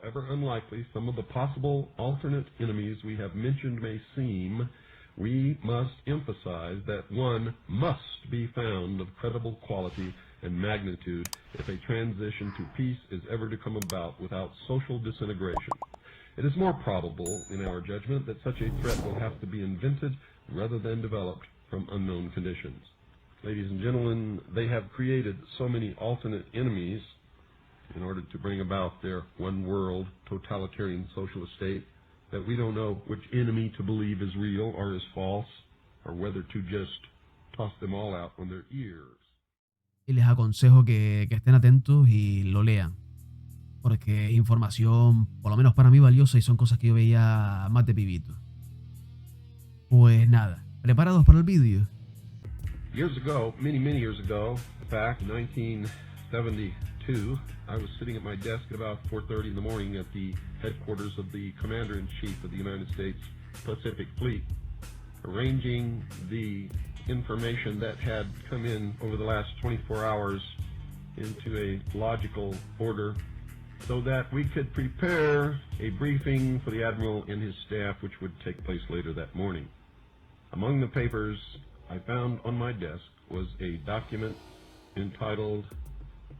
however unlikely some of the possible alternate enemies we have mentioned may seem, we must emphasize that one must be found of credible quality and magnitude if a transition to peace is ever to come about without social disintegration. It is more probable, in our judgment, that such a threat will have to be invented rather than developed from unknown conditions. Ladies and gentlemen, they have created so many alternate enemies in order to bring about their one-world totalitarian socialist state that we don't know which enemy to believe is real or is false, or whether to just toss them all out on their ears. Y les aconsejo que estén atentos y lo lean, porque es información, por lo menos para mí, valiosa y son cosas que yo veía más de pibito. Pues nada, ¿preparados para el vídeo? Years ago, many years ago, in fact, 1972, I was sitting at my desk at about 4:30 in the morning at the headquarters of the Commander-in-Chief of the United States Pacific Fleet, arranging the information that had come in over the last 24 hours into a logical order so that we could prepare a briefing for the Admiral and his staff, which would take place later that morning. Among the papers I found on my desk was a document entitled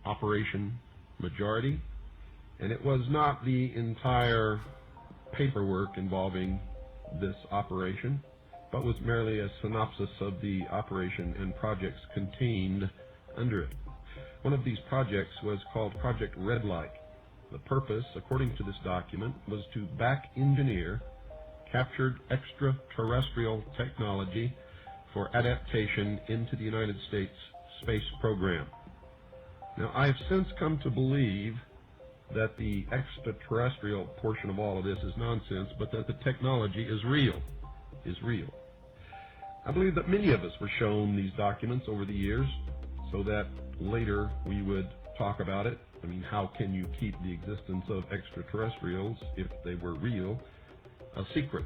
Operation Majority, and it was not the entire paperwork involving this operation, but was merely a synopsis of the operation and projects contained under it. One of these projects was called Project Red Light. The purpose, according to this document, was to back engineer captured extraterrestrial technology for adaptation into the United States space program. Now, I have since come to believe that the extraterrestrial portion of all of this is nonsense, but that the technology is real. I believe that many of us were shown these documents over the years so that later we would talk about it. I mean, how can you keep the existence of extraterrestrials, if they were real, a secret?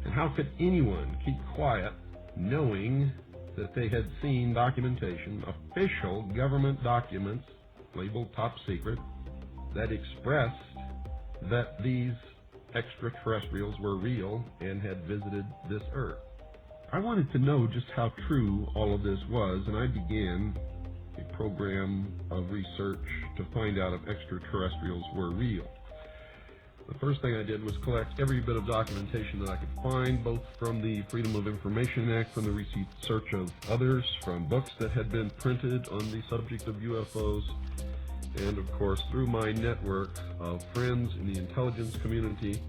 And how could anyone keep quiet knowing that they had seen documentation, official government documents labeled top secret, that expressed that these extraterrestrials were real and had visited this Earth? I wanted to know just how true all of this was, and I began a program of research to find out if extraterrestrials were real. The first thing I did was collect every bit of documentation that I could find, both from the Freedom of Information Act, from the research of others, from books that had been printed on the subject of UFOs, and of course through my network of friends in the intelligence community.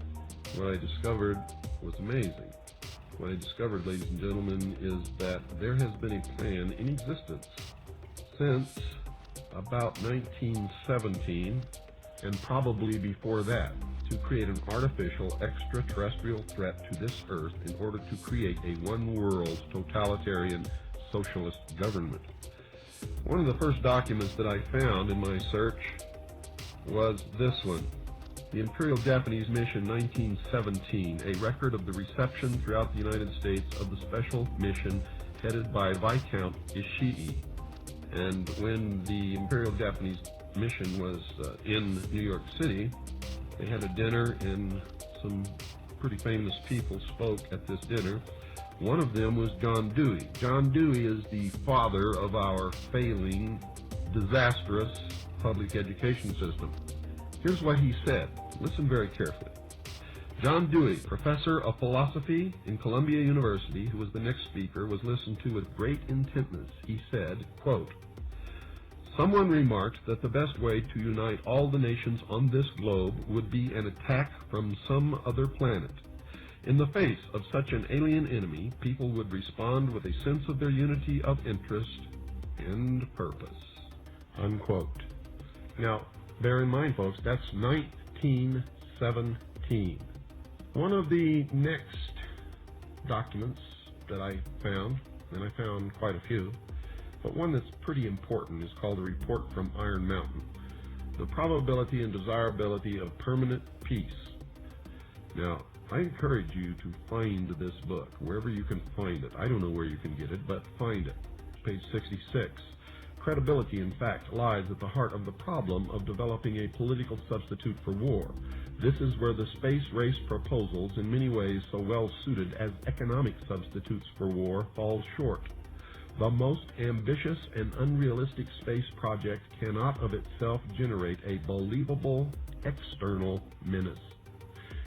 What I discovered was amazing. What I discovered, ladies and gentlemen, is that there has been a plan in existence since about 1917, and probably before that, to create an artificial extraterrestrial threat to this Earth in order to create a one-world totalitarian socialist government. One of the first documents that I found in my search was this one, the Imperial Japanese Mission 1917, a record of the reception throughout the United States of the special mission headed by Viscount Ishii. And when the Imperial Japanese Mission was in New York City, they had a dinner and some pretty famous people spoke at this dinner. One of them was John Dewey. John Dewey is the father of our failing, disastrous public education system. Here's what he said. Listen very carefully. John Dewey, professor of philosophy in Columbia University, who was the next speaker, was listened to with great intentness. He said, quote, "Someone remarked that the best way to unite all the nations on this globe would be an attack from some other planet. In the face of such an alien enemy, people would respond with a sense of their unity of interest and purpose." Unquote. Now, bear in mind, folks, that's 1917. One of the next documents that I found, and I found quite a few, but one that's pretty important, is called a Report from Iron Mountain, the probability and desirability of permanent peace. Now, I encourage you to find this book, wherever you can find it. I don't know where you can get it, but find it. Page 66. Credibility, in fact, lies at the heart of the problem of developing a political substitute for war. This is where the space race proposals, in many ways so well suited as economic substitutes for war, fall short. The most ambitious and unrealistic space project cannot of itself generate a believable external menace.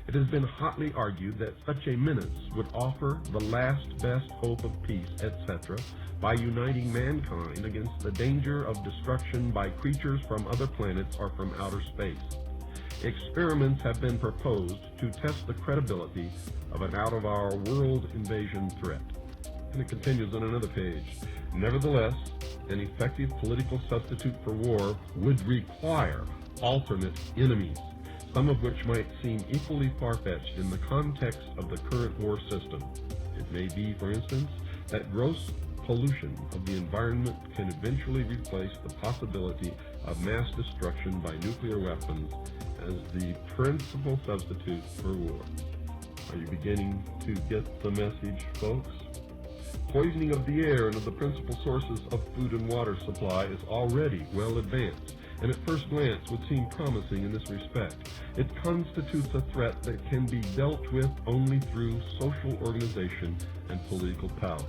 It has been hotly argued that such a menace would offer the last best hope of peace, etc., by uniting mankind against the danger of destruction by creatures from other planets or from outer space. Experiments have been proposed to test the credibility of an out-of-our-world invasion threat. And it continues on another page. Nevertheless, an effective political substitute for war would require alternate enemies, some of which might seem equally far-fetched in the context of the current war system. It may be, for instance, that gross pollution of the environment can eventually replace the possibility of mass destruction by nuclear weapons as the principal substitute for war. Are you beginning to get the message, folks? Poisoning of the air and of the principal sources of food and water supply is already well advanced, and at first glance would seem promising in this respect. It constitutes a threat that can be dealt with only through social organization and political power.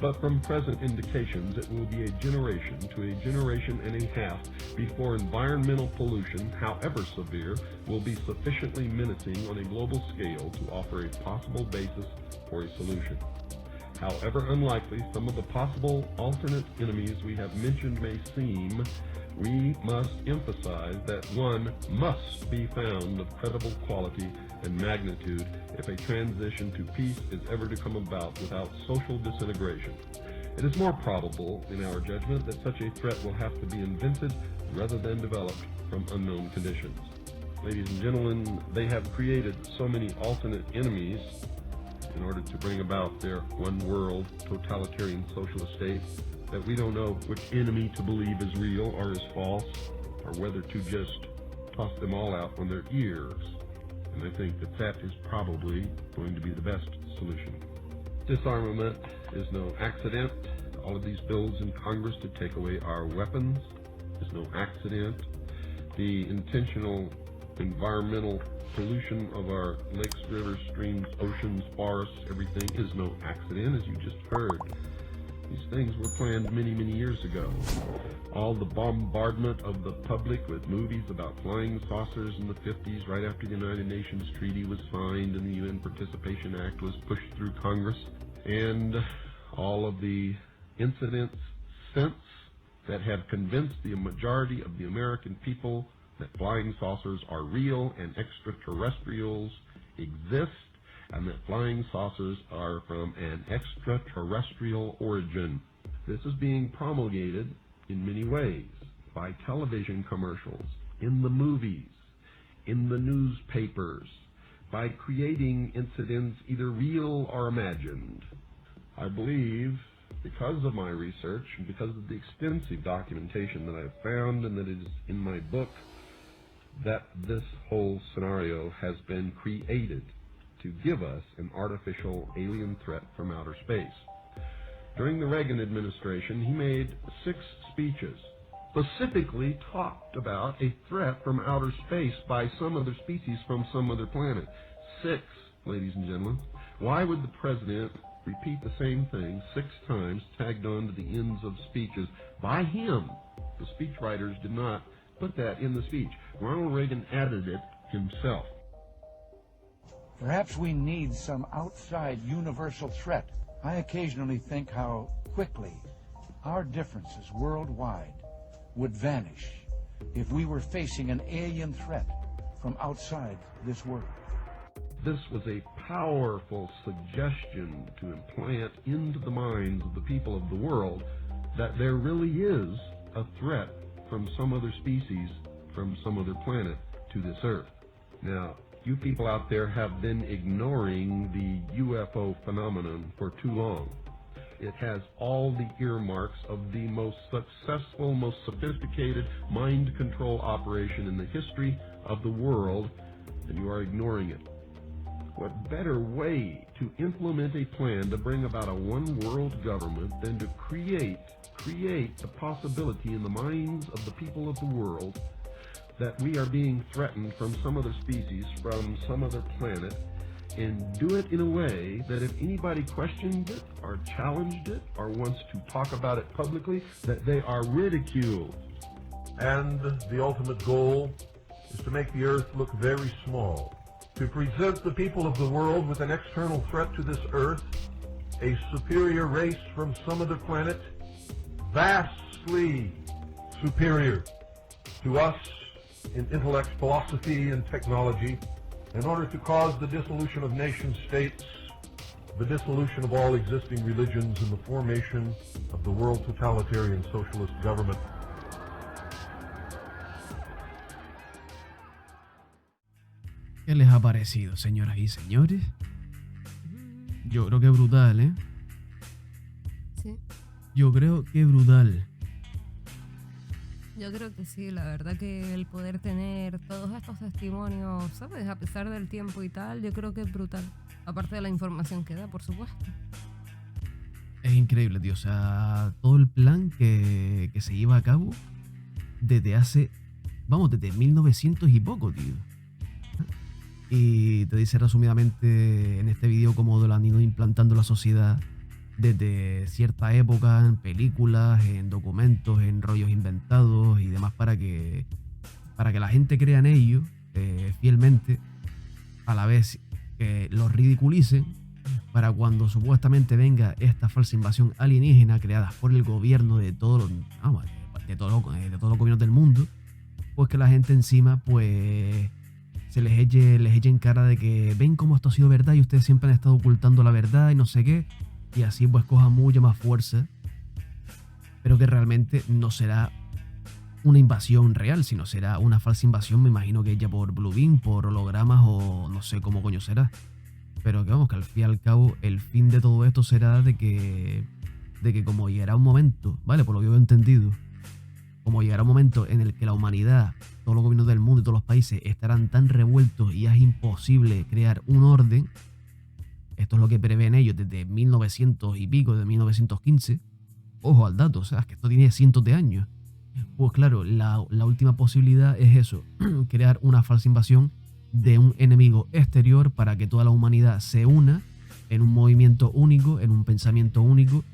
But from present indications, it will be a generation to a generation and a half before environmental pollution, however severe, will be sufficiently menacing on a global scale to offer a possible basis for a solution. However unlikely some of the possible alternate enemies we have mentioned may seem, we must emphasize that one must be found of credible quality and magnitude if a transition to peace is ever to come about without social disintegration. It is more probable, in our judgment, that such a threat will have to be invented rather than developed from unknown conditions. Ladies and gentlemen, they have created so many alternate enemies in order to bring about their one-world totalitarian socialist state that we don't know which enemy to believe is real or is false, or whether to just toss them all out on their ears. And I think that that is probably going to be the best solution. Disarmament is no accident. All of these bills in Congress to take away our weapons is no accident. The intentional environmental pollution of our lakes, rivers, streams, oceans, forests, everything is no accident, as you just heard. These things were planned many, many years ago. All the bombardment of the public with movies about flying saucers in the 50s, right after the United Nations Treaty was signed and the UN Participation Act was pushed through Congress, and all of the incidents since that have convinced the majority of the American people that flying saucers are real and extraterrestrials exist, and that flying saucers are from an extraterrestrial origin. This is being promulgated in many ways, by television commercials, in the movies, in the newspapers, by creating incidents either real or imagined. I believe, because of my research and because of the extensive documentation that I've found and that is in my book, that this whole scenario has been created to give us an artificial alien threat from outer space. During the Reagan administration, he made 6 speeches, specifically talked about a threat from outer space by some other species from some other planet. 6, ladies and gentlemen. Why would the president repeat the same thing 6 times, tagged on to the ends of speeches by him? The speechwriters did not put that in the speech. Ronald Reagan added it himself. Perhaps we need some outside universal threat. I occasionally think how quickly our differences worldwide would vanish if we were facing an alien threat from outside this world. This was a powerful suggestion to implant into the minds of the people of the world that there really is a threat from some other species, from some other planet to this Earth. Now, you people out there have been ignoring the UFO phenomenon for too long. It has all the earmarks of the most successful, most sophisticated mind control operation in the history of the world, and you are ignoring it. what better way to implement a plan to bring about a one-world government than to create the possibility in the minds of the people of the world that we are being threatened from some other species, from some other planet, and do it in a way that if anybody questions it or challenged it or wants to talk about it publicly, that they are ridiculed. And the ultimate goal is to make the Earth look very small, to present the people of the world with an external threat to this Earth, a superior race from some other planet, vastly superior to us in intellect, philosophy, and technology, in order to cause the dissolution of nation states, the dissolution of all existing religions, and the formation of the world totalitarian socialist government. ¿Qué les ha parecido, señoras y señores? Yo creo que brutal, ¿eh? Sí, Yo creo que brutal. yo creo que sí, la verdad que el poder tener todos estos testimonios, ¿sabes? A pesar del tiempo y tal, yo creo que es brutal. Aparte de la información que da, por supuesto. Es increíble, tío. O sea, todo el plan que se lleva a cabo desde hace, vamos, desde 1900 y poco, tío. Y te dice resumidamente en este vídeo cómo lo han ido implantando la sociedad desde cierta época, en películas, en documentos, en rollos inventados y demás para que la gente crea en ello fielmente, a la vez que los ridiculicen para cuando supuestamente venga esta falsa invasión alienígena creada por el gobierno de todos los gobiernos del mundo, pues que la gente encima pues se les eche en cara de que ven cómo esto ha sido verdad y ustedes siempre han estado ocultando la verdad y no sé qué, y así pues coja mucha más fuerza, pero que realmente no será una invasión real, sino será una falsa invasión, me imagino que hecha por Bluebeam, por hologramas o no sé cómo coño será, pero que vamos, que al fin y al cabo el fin de todo esto será de que como llegará un momento, vale, por lo que yo he entendido, como llegará un momento en el que la humanidad, todos los gobiernos del mundo y todos los países estarán tan revueltos y es imposible crear un orden. Esto es lo que prevén ellos desde 1900 y pico, de 1915. Ojo al dato, o sea, es que esto tiene cientos de años. Pues claro, la última posibilidad es eso, crear una falsa invasión de un enemigo exterior para que toda la humanidad se una en un movimiento único, en un pensamiento único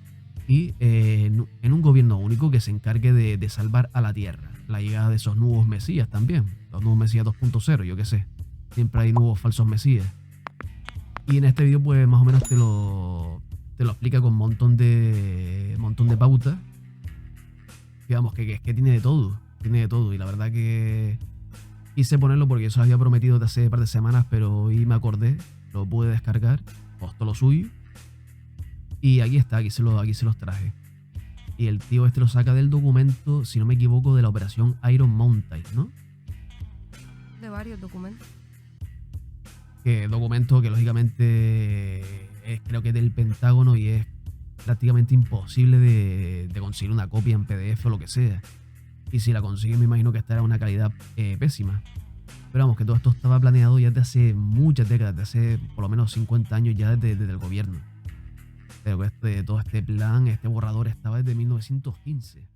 y en un gobierno único que se encargue de salvar a la Tierra. La llegada de esos nuevos mesías también, los nuevos mesías 2.0, yo qué sé. Siempre hay nuevos falsos mesías. Y en este vídeo pues más o menos te lo explica con un montón de pautas. Digamos que tiene de todo, y la verdad que quise ponerlo porque eso había prometido desde hace un par de semanas, pero hoy me acordé, lo pude descargar, costó lo suyo. Y aquí está, aquí se los traje. Y el tío este lo saca del documento, si no me equivoco, de la operación Iron Mountain, ¿no? De varios documentos. Que documento que lógicamente es, creo que es del Pentágono y es prácticamente imposible de conseguir una copia en PDF o lo que sea. Y si la consigues me imagino que estará en una calidad pésima. Pero vamos, que todo esto estaba planeado ya desde hace muchas décadas, desde hace por lo menos 50 años ya desde el gobierno. Pero todo este plan, este borrador estaba desde 1915.